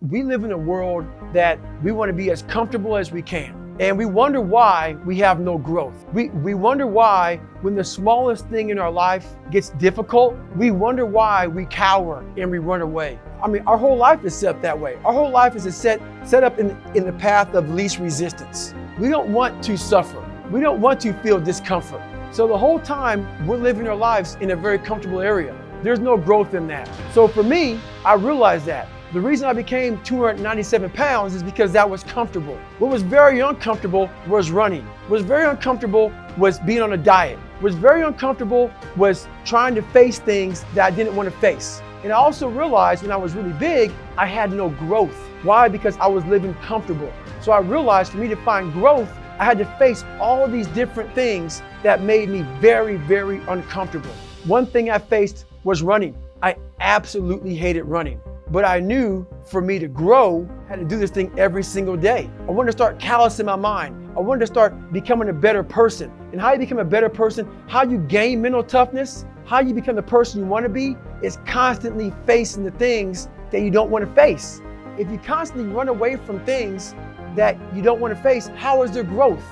we live in a world that we want to be as comfortable as we can. And we wonder why we have no growth. We wonder why when the smallest thing in our life gets difficult, we wonder why we cower and we run away. I mean, our whole life is set up that way. Our whole life is set up in the path of least resistance. We don't want to suffer. We don't want to feel discomfort. So the whole time we're living our lives in a very comfortable area. There's no growth in that. So for me, I realized that. The reason I became 297 pounds is because that was comfortable. What was very uncomfortable was running. What was very uncomfortable was being on a diet. What was very uncomfortable was trying to face things that I didn't want to face. And I also realized when I was really big, I had no growth. Why? Because I was living comfortable. So I realized for me to find growth, I had to face all these different things that made me very, very uncomfortable. One thing I faced was running. I absolutely hated running. But I knew for me to grow, I had to do this thing every single day. I wanted to start callousing my mind. I wanted to start becoming a better person. And how you become a better person, how you gain mental toughness, how you become the person you want to be, is constantly facing the things that you don't want to face. If you constantly run away from things that you don't want to face, how is there growth?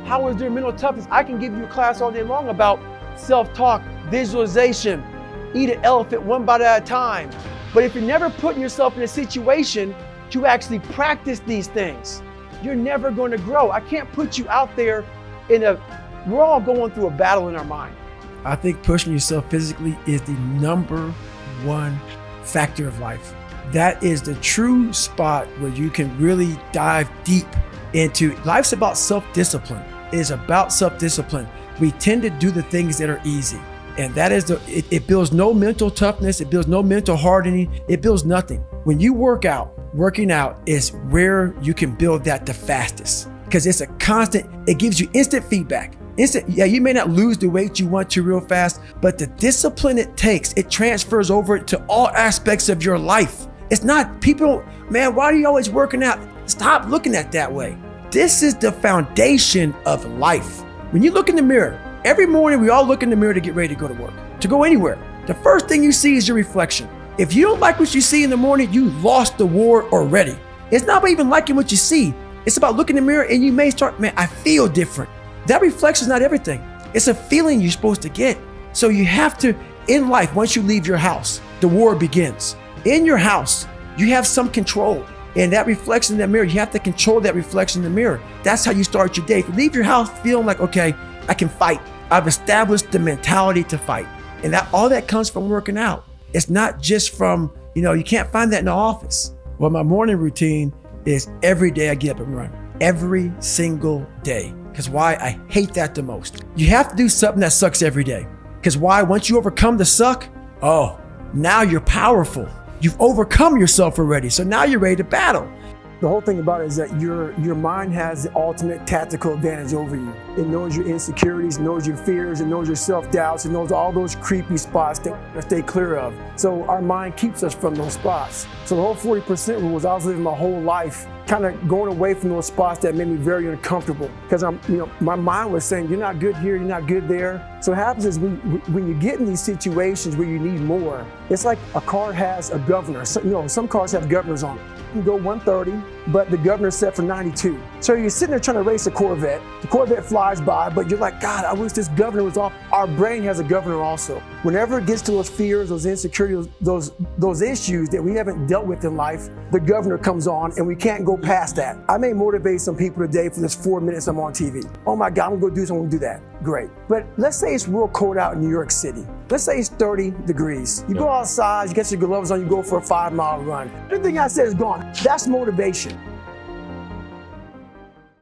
How is there mental toughness? I can give you a class all day long about self-talk, visualization, eat an elephant one bite at a time. But if you're never putting yourself in a situation to actually practice these things, you're never going to grow. I can't put you out there we're all going through a battle in our mind. I think pushing yourself physically is the #1 factor of life. That is the true spot where you can really dive deep into. Life's about self-discipline. It is about self-discipline. We tend to do the things that are easy. And that is it builds no mental toughness. It builds no mental hardening. It builds nothing. When you working out is where you can build that the fastest, because it's a constant, it gives you instant feedback. Yeah, you may not lose the weight you want to real fast, but the discipline it takes, it transfers over to all aspects of your life. It's not, man, why are you always working out? Stop looking at it that way. This is the foundation of life. When you look in the mirror, every morning we all look in the mirror to get ready to go to work, to go anywhere. The first thing you see is your reflection. If you don't like what you see in the morning, you lost the war already. It's not about even liking what you see. It's about looking in the mirror and you may start, man, I feel different. That reflection is not everything. It's a feeling you're supposed to get. So you have to, in life, once you leave your house, the war begins. In your house, you have some control. And that reflection in that mirror, you have to control that reflection in the mirror. That's how you start your day. If you leave your house feeling like, okay, I can fight. I've established the mentality to fight. And all that comes from working out. It's not just from, you can't find that in the office. Well, my morning routine is every day I get up and run. Every single day. Because why? I hate that the most. You have to do something that sucks every day. Because why? Once you overcome the suck, now you're powerful. You've overcome yourself already. So now you're ready to battle. The whole thing about it is that your mind has the ultimate tactical advantage over you. It knows your insecurities, knows your fears, it knows your self-doubts, it knows all those creepy spots that we stay clear of. So our mind keeps us from those spots. So the whole 40% rule was I was living my whole life kind of going away from those spots that made me very uncomfortable. Because my mind was saying, you're not good here, you're not good there. So what happens is when you get in these situations where you need more, it's like a car has a governor. So, some cars have governors on it. You can go 130, but the governor's set for 92. So you're sitting there trying to race a Corvette. The Corvette flies by, but you're like, God, I wish this governor was off. Our brain has a governor also. Whenever it gets to those fears, those insecurities, those issues that we haven't dealt with in life, the governor comes on and we can't go past that. I may motivate some people today for this 4 minutes I'm on TV. Oh my God, I'm gonna go do something, I'm gonna do that. Great. But let's say it's real cold out in New York City. Let's say it's 30 degrees. You go outside, you get your gloves on, you go for a 5-mile run. Everything I said is gone. That's motivation.